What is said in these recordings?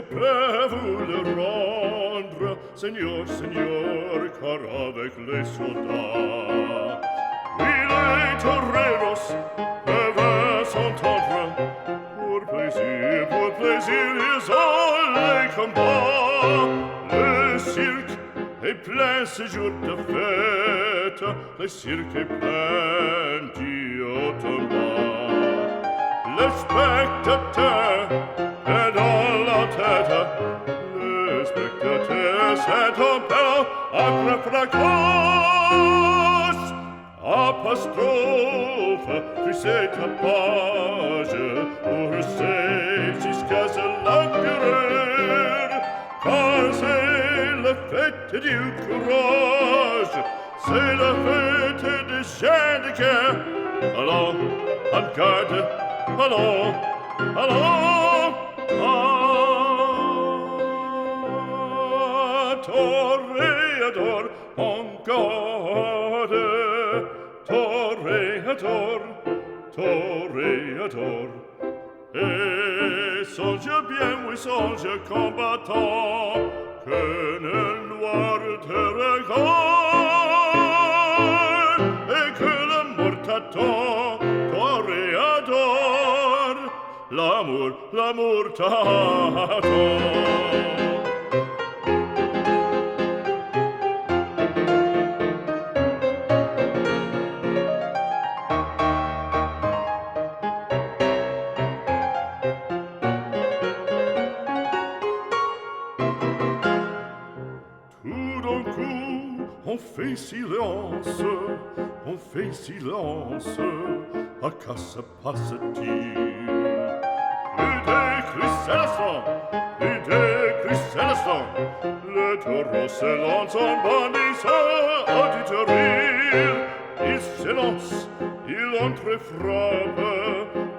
je peux vous le rendre, Seigneur, Seigneur, car avec les soldats, oui, les toreros peuvent s'entendre. Pour plaisir, ils ont les combats. Le cirque est plein ce jour de fête, le cirque est plein d'Iotomba. Le spectateur est dans la tête, le spectateur s'est en père après fracas. Apostrophe, tu sais ta page, pour c'est jusqu'à l'empereur, car c'est la fête du courage, c'est la fête des chiens de guerre. Allons, en garde, allons, allons, toréador, en garde, toréador, toréador. Et songe bien, oui, songe combattant, que le noir te regarde, et que l'amour t'attend, toréador, l'amour t'attend. On fait silence, on fait silence, à quoi se passe-t-il? Plus de cris célestins, plus de cris célestins, le taureau se lance en bandissant à tout rire. Il s'élance, il entre-frappe,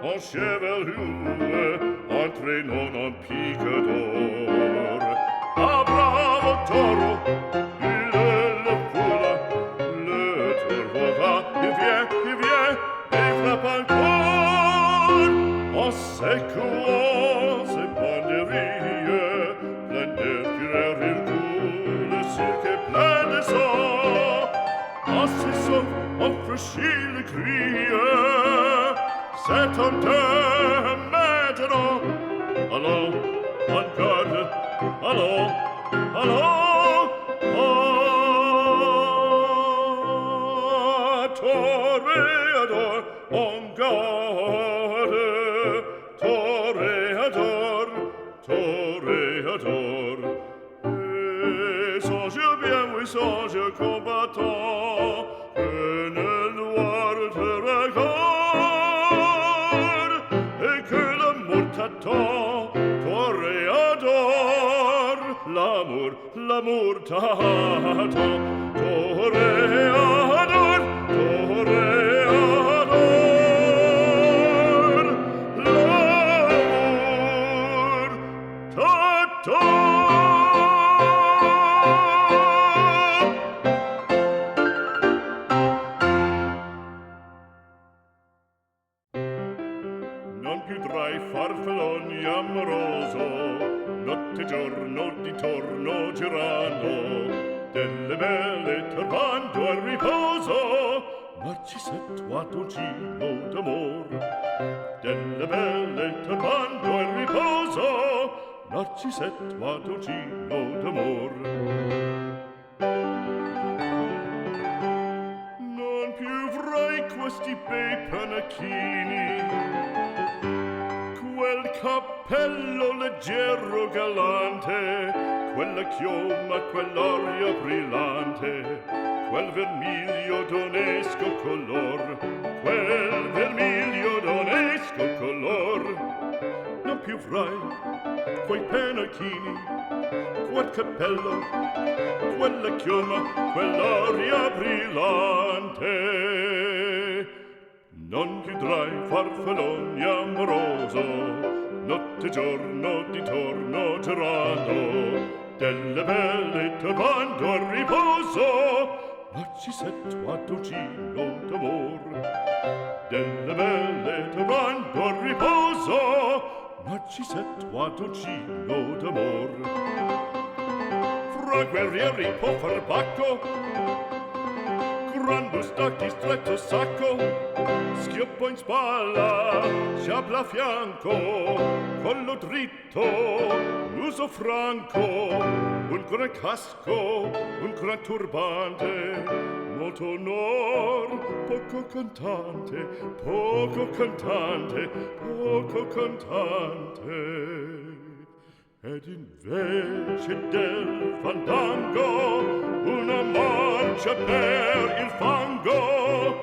en chevelure, entraînant un pic d'or. Ah, bravo taureau! Secouant ses banderilles, plein de fureur il coule, le cirque est plein de sang. En ses sauts, on franchit le cri, c'est un temps maintenant. Allons, en garde, allons, allons, toréador, en garde. Toréador, toréador. Et songe bien, oui, songe combattant, que le noir te regarde, et que l'amour t'attend, toréador, l'amour t'attend, toréador, toréador. Non più tra i farfalloni amoroso, notte e giorno di torno girando, delle belle turbando al riposo, Narcisetto a dolcino d'amor. Delle belle turbando al riposo, Narcisetto a dolcino d'amor. Non più avrai questi bei panacchini, quel cappello leggero galante, quella chioma, quell'aria brillante, quel vermiglio d'onesco color, quel vermiglio d'onesco color. Non più avrai quei panacchini, quel cappello, quella chioma, quell'aria brillante. Non più tra i farfalloni amoroso, notte e giorno di torno girando, delle belle turbando al riposo, Narcisetto a dolcino d'amor. Delle belle turbando al riposo, Narcisetto Adoncino d'amor. Fra guerrieri può far bacco, gran mustacchi stretto sacco, schioppo in spalla, sciabla a fianco, collo dritto, muso franco, un gran casco, un gran turbante, molto onor, poco cantante, poco cantante, poco cantante. Ed invece del fandango una marcia per il fango,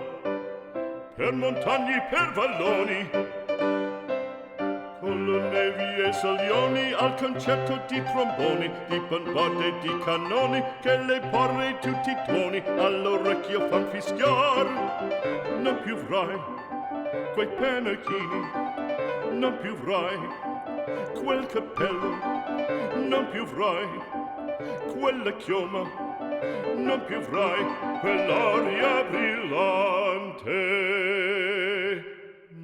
per montagne, per valloni, con le nevi e salioni, al concerto di tromboni, di bombardie e di cannoni, che le porre tutti i tuoni all'orecchio fan fischiar. Non più avrai quei pennacchini, non più avrai quel cappello, non più avrai quella chioma, non più avrai quell'aria brillante,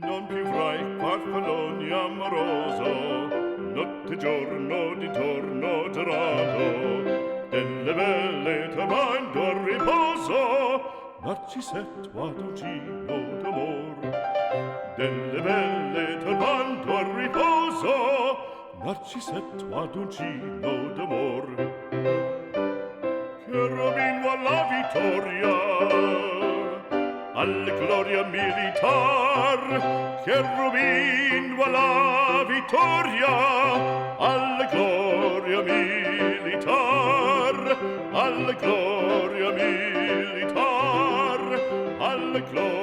non più avrai farfalloni amoroso, notte e giorno di torno girato, delle belle turbando al riposo, Narcisetto Adoncino d'amor. Delle belle turbando al riposo, Narcisetto Adoncino d'amor. Cherubino alla vittoria, alla gloria militar. Cherubino alla vittoria, alla gloria militar, alla gloria militar, alla gloria